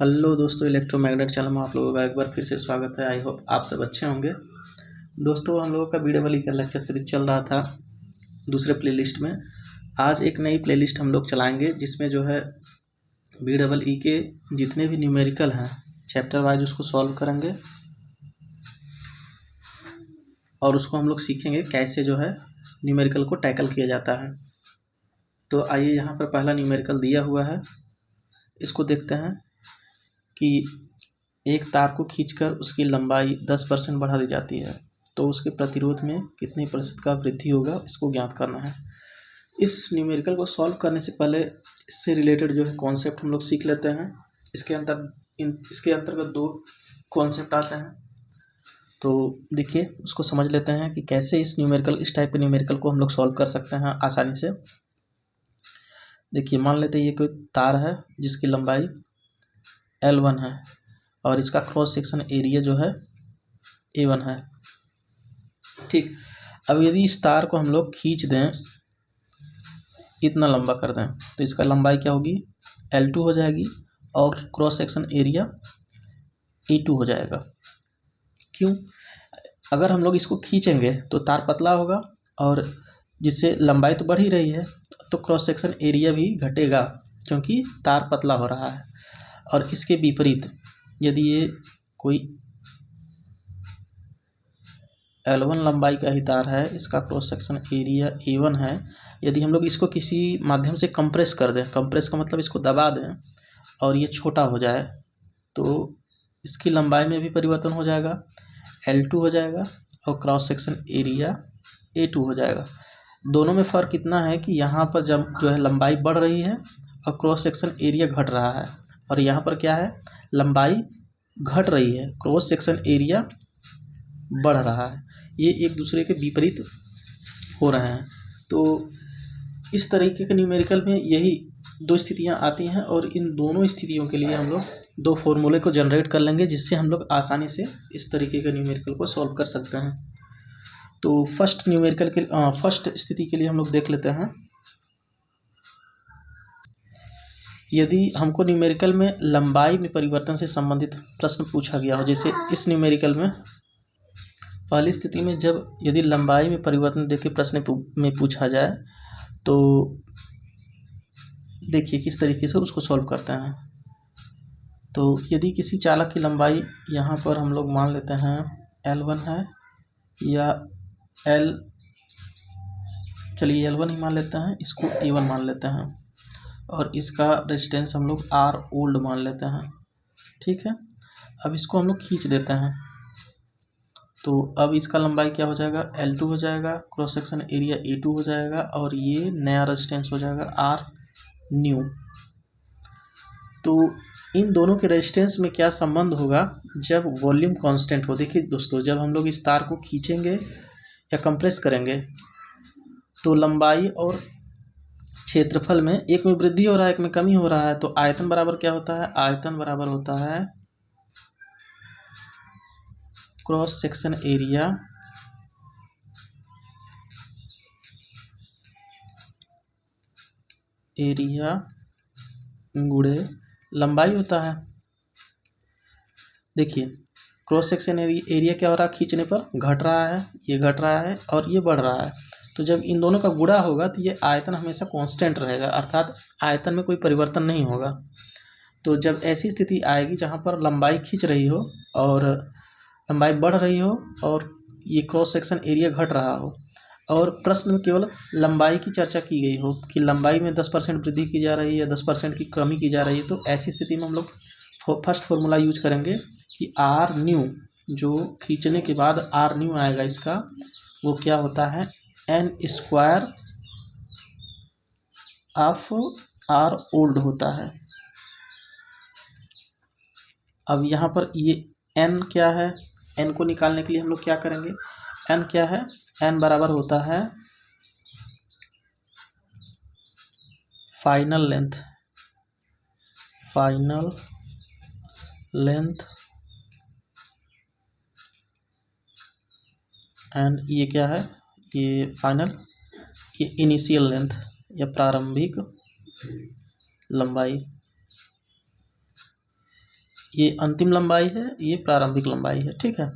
Hello दोस्तों, electromagnet channel में आप लोगों का एक बार फिर से स्वागत है। आई होप आप सब अच्छे होंगे। दोस्तों, हम लोगों का BEE का लेक्चर सीरीज चल रहा था दूसरे प्लेलिस्ट में। आज एक नई प्लेलिस्ट हम लोग चलाएंगे जिसमें जो है BEE के जितने भी न्यूमेरिकल हैं चैप्टर वाइज उसको सॉल्व करेंगे और उसको हम लोग सीखेंगे कैसे जो है न्यूमेरिकल को टैकल किया जाता है। तो आइए, यहाँ पर पहला न्यूमेरिकल दिया हुआ है, इसको देखते हैं कि एक तार को खींचकर उसकी लंबाई 10% बढ़ा दी जाती है तो उसके प्रतिरोध में कितनी प्रतिशत का वृद्धि होगा, इसको ज्ञात करना है। इस न्यूमेरिकल को सॉल्व करने से पहले इससे रिलेटेड जो है कॉन्सेप्ट हम लोग सीख लेते हैं। इसके अंतर्गत दो कॉन्सेप्ट आते हैं, तो देखिए उसको समझ लेते हैं कि कैसे इस टाइप के न्यूमेरिकल को हम लोग सॉल्व कर सकते हैं आसानी से। देखिए, मान लेते हैं ये कोई तार है जिसकी लंबाई L1 है और इसका क्रॉस सेक्शन एरिया जो है A1 है। ठीक, अब यदि इस तार को हम लोग खींच दें, इतना लंबा कर दें, तो इसका लंबाई क्या होगी, L2 हो जाएगी और क्रॉस सेक्शन एरिया A2 हो जाएगा। क्यों? अगर हम लोग इसको खींचेंगे तो तार पतला होगा और जिससे लंबाई तो बढ़ ही रही है तो क्रॉस सेक्शन एरिया भी घटेगा क्योंकि तार पतला हो रहा है। और इसके विपरीत यदि ये कोई L1 लंबाई का ही तार है, इसका क्रॉस सेक्शन एरिया A1 है, यदि हम लोग इसको किसी माध्यम से कंप्रेस कर दें, कंप्रेस का मतलब इसको दबा दें और ये छोटा हो जाए, तो इसकी लंबाई में भी परिवर्तन हो जाएगा, L2 हो जाएगा और क्रॉस सेक्शन एरिया A2 हो जाएगा। दोनों में फ़र्क इतना है कि यहाँ पर जब जो है लंबाई बढ़ रही है और क्रॉस सेक्शन एरिया घट रहा है, और यहाँ पर क्या है, लंबाई घट रही है, क्रॉस सेक्शन एरिया बढ़ रहा है। ये एक दूसरे के विपरीत हो रहे हैं। तो इस तरीके के न्यूमेरिकल में यही दो स्थितियां आती हैं और इन दोनों स्थितियों के लिए हम लोग दो फॉर्मूले को जनरेट कर लेंगे जिससे हम लोग आसानी से इस तरीके के न्यूमेरिकल को सॉल्व कर सकते हैं। तो फर्स्ट स्थिति के लिए हम लोग देख लेते हैं। यदि हमको न्यूमेरिकल में लंबाई में परिवर्तन से संबंधित प्रश्न पूछा गया हो, जैसे इस न्यूमेरिकल में पहली स्थिति में जब यदि लंबाई में परिवर्तन देके प्रश्न में पूछा जाए तो देखिए किस तरीके से उसको सॉल्व करते हैं। तो यदि किसी चालक की लंबाई यहाँ पर हम लोग मान लेते हैं L1 है, या चलिए L1 ही मान लेते हैं, इसको A1 मान लेते हैं और इसका रेजिस्टेंस हम लोग R ओल्ड मान लेते हैं। ठीक है, अब इसको हम लोग खींच देते हैं, तो अब इसका लंबाई क्या हो जाएगा, L2 हो जाएगा, क्रॉस सेक्शन एरिया A2 हो जाएगा और ये नया रेजिस्टेंस हो जाएगा R न्यू। तो इन दोनों के रेजिस्टेंस में क्या संबंध होगा जब वॉल्यूम कांस्टेंट हो। देखिए दोस्तों, जब हम लोग इस तार को खींचेंगे या कंप्रेस करेंगे तो लंबाई और क्षेत्रफल में एक में वृद्धि हो रहा है, एक में कमी हो रहा है, तो आयतन बराबर क्या होता है, आयतन बराबर होता है क्रॉस सेक्शन एरिया गुणे लंबाई होता है। देखिए क्रॉस सेक्शन एरिया क्या हो रहा है, खींचने पर घट रहा है, ये घट रहा है और ये बढ़ रहा है, तो जब इन दोनों का गुणा होगा तो ये आयतन हमेशा कांस्टेंट रहेगा, अर्थात आयतन में कोई परिवर्तन नहीं होगा। तो जब ऐसी स्थिति आएगी जहाँ पर लंबाई खींच रही हो और लंबाई बढ़ रही हो और ये क्रॉस सेक्शन एरिया घट रहा हो और प्रश्न में केवल लंबाई की चर्चा की गई हो कि लंबाई में 10% वृद्धि की जा रही है, 10% की कमी की जा रही है, तो ऐसी स्थिति में हम लोग फर्स्ट फॉर्मूला यूज करेंगे कि R न्यू, जो खींचने के बाद R न्यू आएगा इसका, वो क्या होता है, N square of R old होता है। अब यहाँ पर ये N क्या है, N को निकालने के लिए हम लोग क्या करेंगे, N क्या है, N बराबर होता है फाइनल लेंथ एंड ये क्या है, ये फाइनल, ये इनिशियल लेंथ या प्रारंभिक लंबाई। ये अंतिम लंबाई है, ये प्रारंभिक लंबाई है। ठीक है,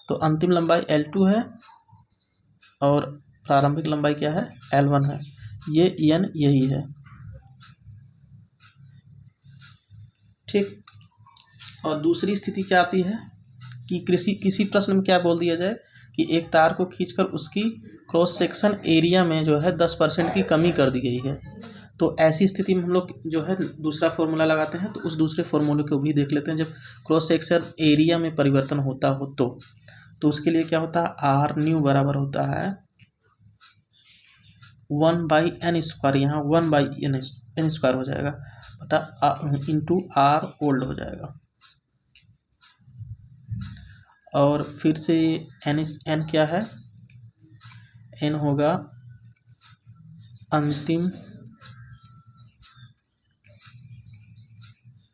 तो अंतिम लंबाई L2 है और प्रारंभिक लंबाई क्या है, L1 है। ये n यही है। ठीक, और दूसरी स्थिति क्या आती है कि किसी प्रश्न में क्या बोल दिया जाए कि एक तार को खींचकर उसकी क्रॉस सेक्शन एरिया में जो है 10% की कमी कर दी गई है। तो ऐसी स्थिति में हम लोग जो है दूसरा फॉर्मूला लगाते हैं। तो उस दूसरे फॉर्मूले को भी देख लेते हैं। जब क्रॉस सेक्शन एरिया में परिवर्तन होता हो तो उसके लिए क्या होता है, आर न्यू बराबर होता है 1/n²। यहाँ 1/n² हो जाएगा बटा इंटू आर ओल्ड हो जाएगा। और फिर से n क्या है, n होगा अंतिम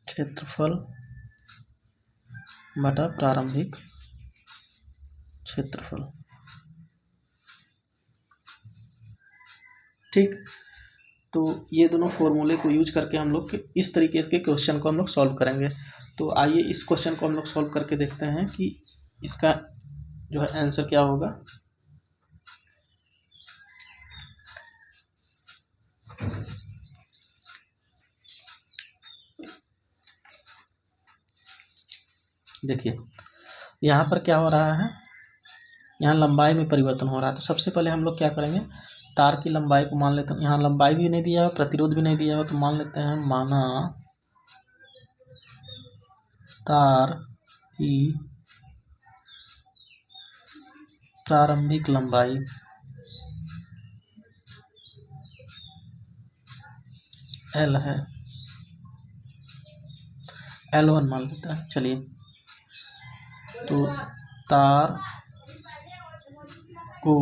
क्षेत्रफल बटा प्रारंभिक क्षेत्रफल। ठीक, तो ये दोनों फॉर्मूले को यूज करके हम लोग इस तरीके के क्वेश्चन को हम लोग सॉल्व करेंगे। तो आइए इस क्वेश्चन को हम लोग सॉल्व करके देखते हैं कि इसका जो है आंसर क्या होगा। देखिए यहाँ पर क्या हो रहा है, यहाँ लंबाई में परिवर्तन हो रहा है। तो सबसे पहले हम लोग क्या करेंगे, तार की लंबाई को मान लेते हैं। यहाँ लंबाई भी नहीं दिया है, प्रतिरोध भी नहीं दिया है, तो मान लेते हैं माना तार की प्रारंभिक लंबाई L है, L1 मान लेते हैं। चलिए, तो तार को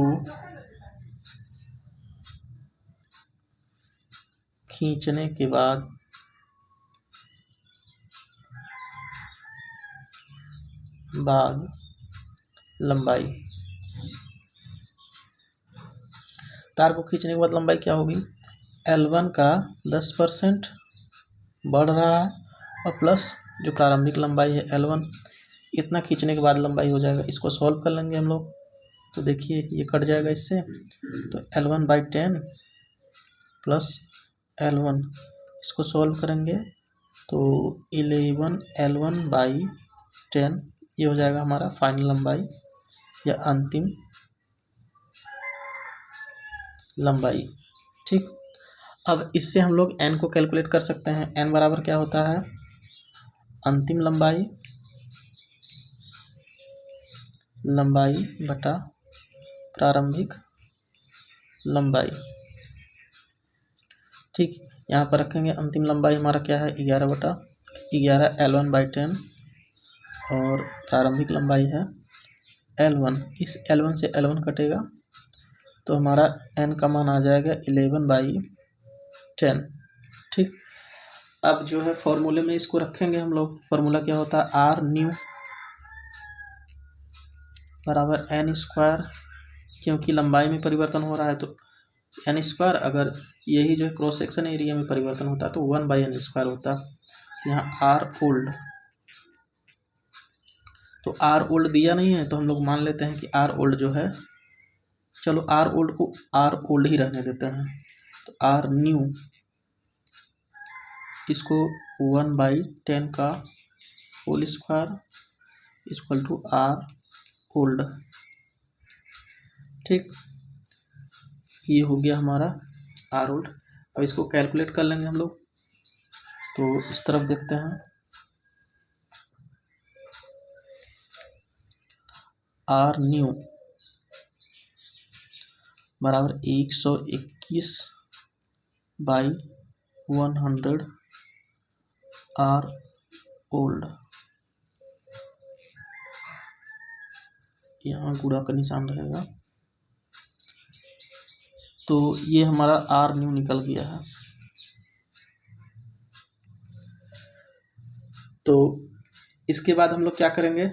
खींचने के बाद लंबाई, तार को खींचने के बाद लंबाई क्या होगी, L1 का 10% बढ़ रहा है और प्लस जो प्रारंभिक लंबाई है L1, इतना खींचने के बाद लंबाई हो जाएगा। इसको सॉल्व कर लेंगे हम लोग। तो देखिए ये कट जाएगा इससे, तो L1/10 प्लस L1, इसको सॉल्व करेंगे तो 11 L1/10, ये हो जाएगा हमारा फाइनल लंबाई या अंतिम लंबाई। ठीक, अब इससे हम लोग n को कैलकुलेट कर सकते हैं। n बराबर क्या होता है, अंतिम लंबाई बटा प्रारंभिक लंबाई। ठीक, यहाँ पर रखेंगे अंतिम लंबाई हमारा क्या है, 11/11 L1/10 और प्रारंभिक लंबाई है L1। इस L1 से L1 कटेगा तो हमारा n का मान आ जाएगा 11/10। ठीक, अब जो है फॉर्मूले में इसको रखेंगे हम लोग। फॉर्मूला क्या होता है, आर न्यू बराबर n², क्योंकि लंबाई में परिवर्तन हो रहा है तो n², अगर यही जो है क्रॉस सेक्शन एरिया में परिवर्तन होता तो 1/n² होता। तो यहाँ आर ओल्ड, तो आर ओल्ड दिया नहीं है तो हम लोग मान लेते हैं कि आर ओल्ड जो है, चलो आर ओल्ड को आर ओल्ड ही रहने देते हैं। तो आर न्यू, इसको 1/10 का whole square equal to R old. ठीक, ये हो गया हमारा आर ओल्ड। अब इसको कैलकुलेट कर लेंगे हम लोग। तो इस तरफ देखते हैं, आर न्यू बराबर 121/100 आर ओल्ड। यहाँ गुणा का निशान रहेगा, तो ये हमारा आर न्यू निकल गया है। तो इसके बाद हम लोग क्या करेंगे,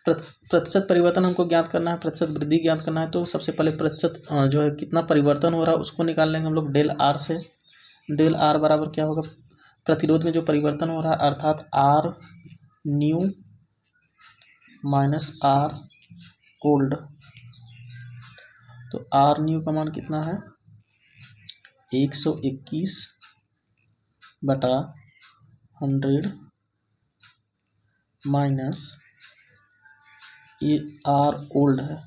प्रतिशत परिवर्तन हमको ज्ञात करना है, प्रतिशत वृद्धि ज्ञात करना है। तो सबसे पहले प्रतिशत जो है कितना परिवर्तन हो रहा है उसको निकाल लेंगे हम लोग डेल आर से। डेल आर बराबर क्या होगा, प्रतिरोध में जो परिवर्तन हो रहा है अर्थात R new minus R old, तो आर न्यू का मान कितना है 121 बटा 100 माइनस ये आर ओल्ड है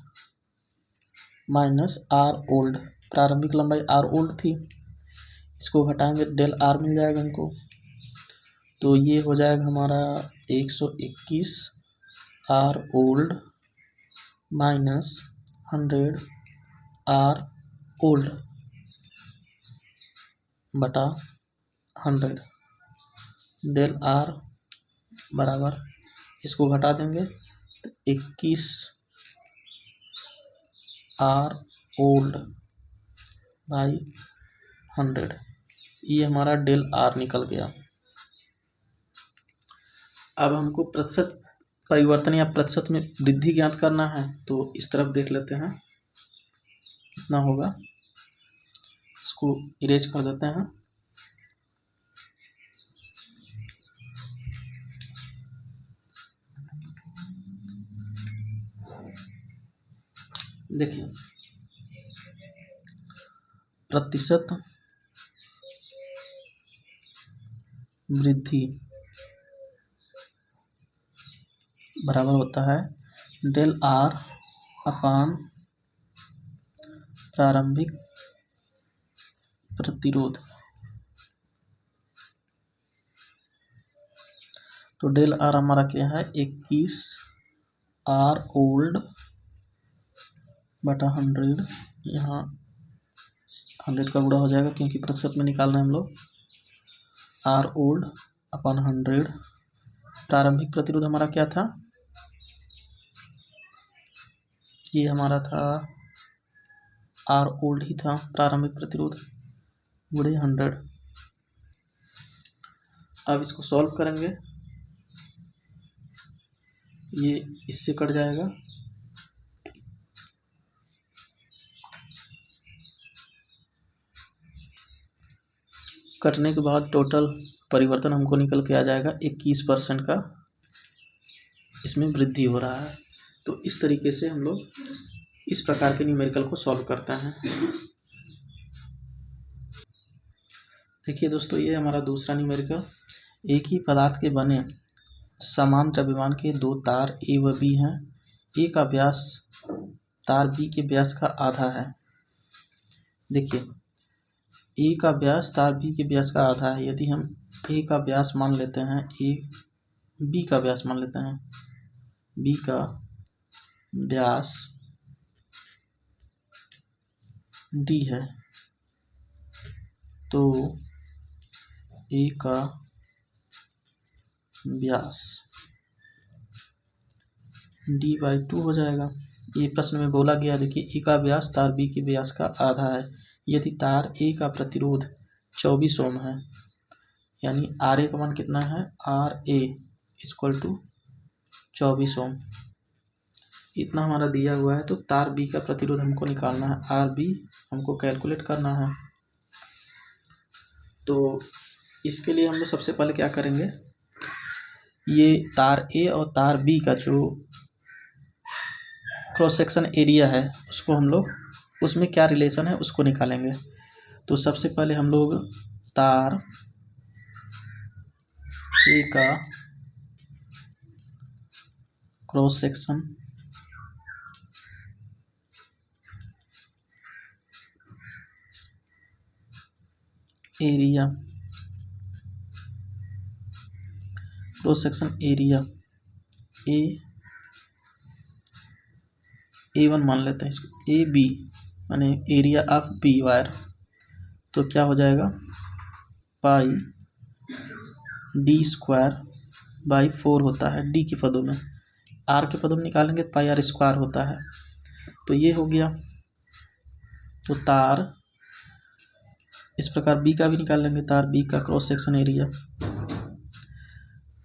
माइनस आर ओल्ड, प्रारंभिक लंबाई आर ओल्ड थी, इसको घटाएंगे डेल आर मिल जाएगा हमको, तो ये हो जाएगा हमारा 121 R old minus 100 R old बटा 100 डेल आर बराबर, इसको घटा देंगे तो 21 आर ओल्ड बाई 100, ये हमारा डेल आर निकल गया। अब हमको प्रतिशत परिवर्तन या प्रतिशत में वृद्धि ज्ञात करना है, तो इस तरफ देख लेते हैं कितना होगा, इसको इरेज कर देते हैं। देखिए प्रतिशत वृद्धि बराबर होता है डेल आर अपान प्रारंभिक प्रतिरोध, तो डेल आर हमारा क्या है 21 आर ओल्ड बटा 100, यहाँ 100 का गुणा हो जाएगा क्योंकि प्रतिशत में निकालना है हम लोग, आर ओल्ड अपन 100, प्रारंभिक प्रतिरोध हमारा क्या था, ये हमारा था आर ओल्ड ही था प्रारंभिक प्रतिरोध गुणे 100। अब इसको सॉल्व करेंगे, ये इससे कट जाएगा, कटने के बाद टोटल परिवर्तन हमको निकल के आ जाएगा 21% का इसमें वृद्धि हो रहा है। तो इस तरीके से हम लोग इस प्रकार के न्यूमेरिकल को सॉल्व करते हैं। देखिए दोस्तों, ये हमारा दूसरा न्यूमेरिकल, एक ही पदार्थ के बने समान द्रव्यमान के दो तार ए व बी हैं, ए का व्यास तार बी के व्यास का आधा है। देखिए ए का व्यास तार बी के व्यास का आधा है, यदि हम ए का व्यास मान लेते हैं, ए बी का व्यास मान लेते हैं, बी का व्यास डी है, तो ए का व्यास d/2 हो जाएगा। ये प्रश्न में बोला गया, देखिए ए का व्यास तार बी के व्यास का आधा है, यदि तार ए का प्रतिरोध 24 ओम है, यानी आर ए का मान कितना है, आर ए इक्वल टू 24 ओम, इतना हमारा दिया हुआ है। तो तार बी का प्रतिरोध हमको निकालना है, आर बी हमको कैलकुलेट करना है। तो इसके लिए हम लोग सबसे पहले क्या करेंगे, ये तार ए और तार बी का जो क्रॉस सेक्शन एरिया है उसको हम लोग, उसमें क्या रिलेशन है उसको निकालेंगे। तो सबसे पहले हम लोग तार ए का cross section area, cross section area A1 मान लेते हैं इसको, ए बी माने एरिया ऑफ बी वायर, तो क्या हो जाएगा पाई d²/4 होता है डी के पदों में, आर के पदों में निकालेंगे तो पाई r² होता है। तो ये हो गया। तो तार इस प्रकार बी का भी निकाल लेंगे, तार बी का क्रॉस सेक्शन एरिया,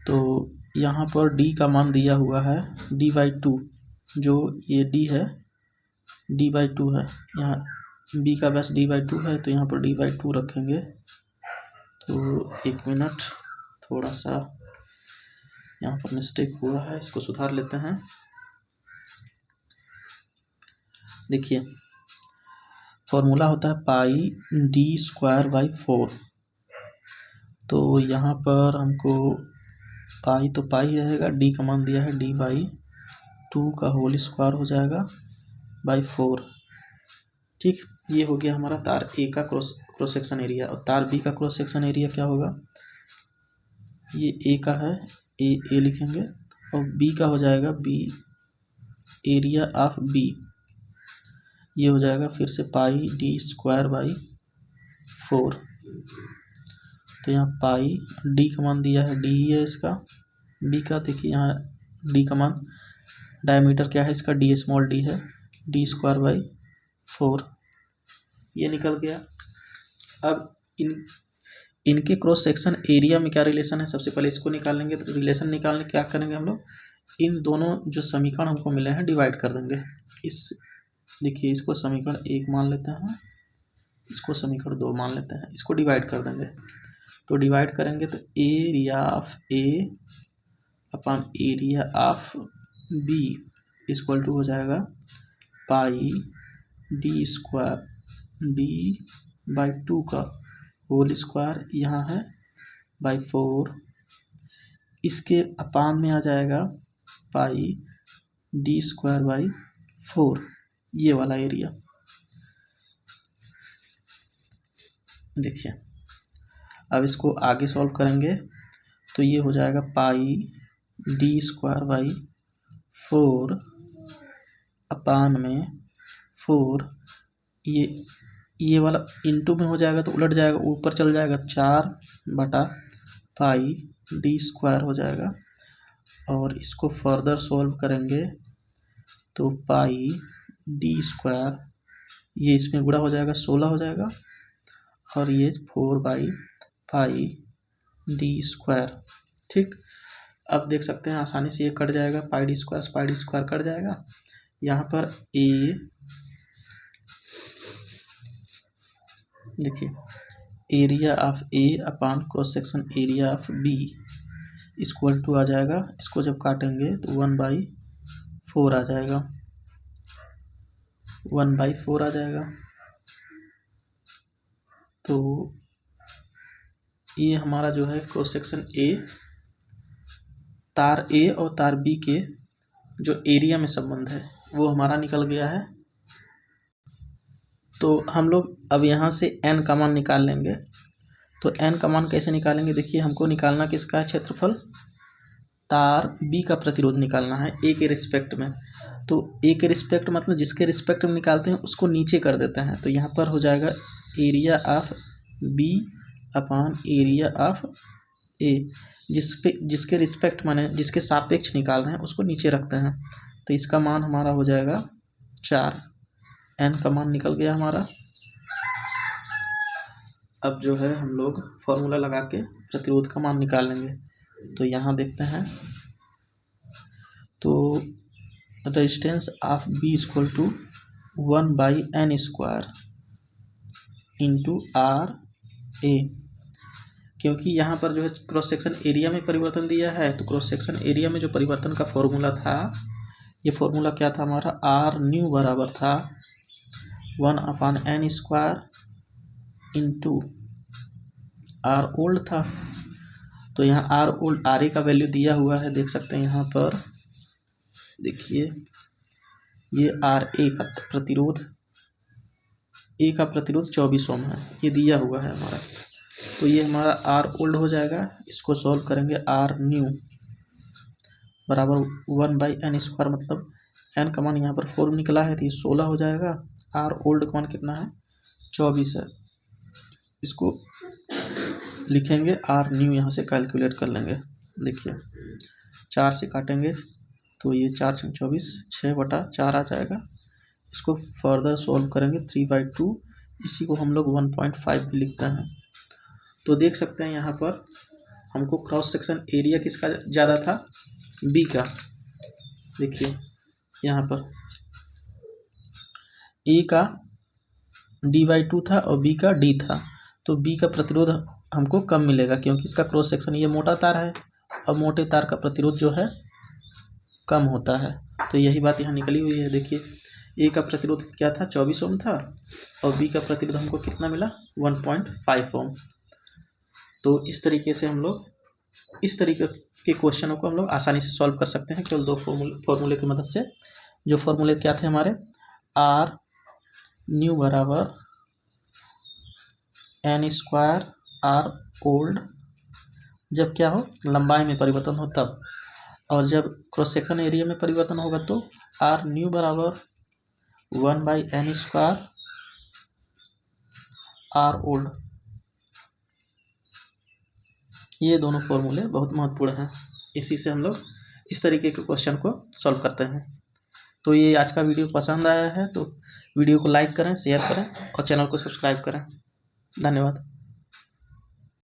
तो यहाँ पर डी का मान दिया हुआ है d/2, जो ये डी है d/2 है, यहाँ बी का व्यास d/2 है, तो यहाँ पर d/2 रखेंगे, तो तो 1 मिनट, थोड़ा सा यहाँ पर मिस्टेक हुआ है, इसको सुधार लेते हैं। देखिए फॉर्मूला होता है पाई d²/4। तो यहाँ पर हमको पाई तो पाई रहेगा, डी का मान दिया है d/2 का होल स्क्वायर हो जाएगा /4। ठीक, ये हो गया हमारा तार ए का क्रॉस सेक्शन एरिया। और तार बी का क्रॉस सेक्शन एरिया क्या होगा, ये ए का है, ए लिखेंगे, और बी का हो जाएगा बी, एरिया ऑफ बी, ये हो जाएगा फिर से पाई d²/4। तो यहाँ पाई, डी का मान दिया है, डी ही है इसका, बी का देखिए यहाँ डी का मान, डायमीटर क्या है इसका, डी स्मॉल डी है, d²/4, ये निकल गया। अब इनके क्रॉस सेक्शन एरिया में क्या रिलेशन है, सबसे पहले इसको निकालेंगे। तो रिलेशन निकालने क्या करेंगे हम लोग, इन दोनों जो समीकरण हमको मिले हैं डिवाइड कर देंगे। देखिए इसको समीकरण 1 मान लेते हैं, इसको समीकरण 2 मान लेते हैं, इसको डिवाइड कर देंगे। तो डिवाइड करेंगे तो area of A upon area of B equal to हो जाएगा पाई d/2 का होल स्क्वायर यहाँ है /4, इसके अपान में आ जाएगा पाई d²/4, ये वाला एरिया। देखिए अब इसको आगे सॉल्व करेंगे तो ये हो जाएगा पाई d²/4 अपान में 4, ये वाला इंटू में हो जाएगा तो उलट जाएगा, ऊपर चल जाएगा, 4/पाई d² हो जाएगा। और इसको फर्दर सॉल्व करेंगे तो पाई d², ये इसमें गुणा हो जाएगा, 16 हो जाएगा, और ये 4/पाई d²। ठीक, अब देख सकते हैं आसानी से ये कट जाएगा, पाई d² कट जाएगा। यहाँ पर ए, देखिए area of A upon cross section area of B equal to आ जाएगा, इसको जब काटेंगे तो 1/4 आ जाएगा, 1/4 आ जाएगा। तो ये हमारा जो है क्रॉस सेक्शन ए, तार ए और तार बी के जो एरिया में संबंध है वो हमारा निकल गया है। तो हम लोग अब यहाँ से n का मान निकाल लेंगे। तो n का मान कैसे निकालेंगे, देखिए हमको निकालना किसका है, क्षेत्रफल, तार बी का प्रतिरोध निकालना है ए के रिस्पेक्ट में। तो ए के रिस्पेक्ट मतलब जिसके रिस्पेक्ट में निकालते हैं उसको नीचे कर देते हैं। तो यहाँ पर हो जाएगा area of B upon area of A, जिसके रिस्पेक्ट माने जिसके सापेक्ष निकाल रहे हैं उसको नीचे रखते हैं। तो इसका मान हमारा हो जाएगा 4, n का मान निकल गया हमारा। अब जो है हम लोग फॉर्मूला लगा के प्रतिरोध का मान निकाल लेंगे। तो यहाँ देखते हैं, तो resistance of B equal to 1/n² into R A, क्योंकि यहाँ पर जो है क्रॉस सेक्शन एरिया में परिवर्तन दिया है। तो क्रॉस सेक्शन एरिया में जो परिवर्तन का फॉर्मूला था, ये फॉर्मूला क्या था हमारा, आर न्यू बराबर था 1/n² इंटू आर ओल्ड था। तो यहाँ आर ओल्ड, आर ए का वैल्यू दिया हुआ है, देख सकते हैं यहाँ पर, देखिए ये आर ए का प्रतिरोध, ए का प्रतिरोध 24 ओम है, ये दिया हुआ है हमारा। तो ये हमारा आर ओल्ड हो जाएगा, इसको सॉल्व करेंगे, आर न्यू बराबर 1/n², मतलब n का मान यहाँ पर 4 निकला है तो ये 16 हो जाएगा। आर ओल्ड का मान कितना है, 24 है, इसको लिखेंगे, आर न्यू यहाँ से कैलकुलेट कर लेंगे। देखिए 4 से काटेंगे तो ये 4 × 24 6/4 आ जाएगा। इसको फर्दर सॉल्व करेंगे 3/2, इसी को हम लोग 1.5 भी लिखते हैं। तो देख सकते हैं यहाँ पर हमको क्रॉस सेक्शन एरिया किसका ज़्यादा था, बी का। देखिए यहाँ पर ए का d/2 था और बी का d था। तो बी का प्रतिरोध हमको कम मिलेगा, क्योंकि इसका क्रॉस सेक्शन ये मोटा तार है और मोटे तार का प्रतिरोध जो है कम होता है। तो यही बात यहाँ निकली हुई है। देखिए ए का प्रतिरोध क्या था, 24 ओम था और बी का प्रतिरोध हमको कितना मिला, 1.5 ओम। तो इस तरीके से हम लोग इस तरीके के क्वेश्चनों को हम लोग आसानी से सॉल्व कर सकते हैं केवल दो फॉर्मूले की मदद से। जो फॉर्मूले क्या थे हमारे, आर न्यू बराबर एन स्क्वायर आर ओल्ड, जब क्या हो, लंबाई में परिवर्तन हो तब, और जब क्रॉस सेक्शन एरिया में परिवर्तन होगा तो आर न्यू बराबर 1/n स्क्वायर आर ओल्ड। ये दोनों फॉर्मूले बहुत महत्वपूर्ण हैं, इसी से हम लोग इस तरीके के क्वेश्चन को सॉल्व करते हैं। तो ये आज का वीडियो पसंद आया है तो वीडियो को लाइक करें, शेयर करें और चैनल को सब्सक्राइब करें। धन्यवाद।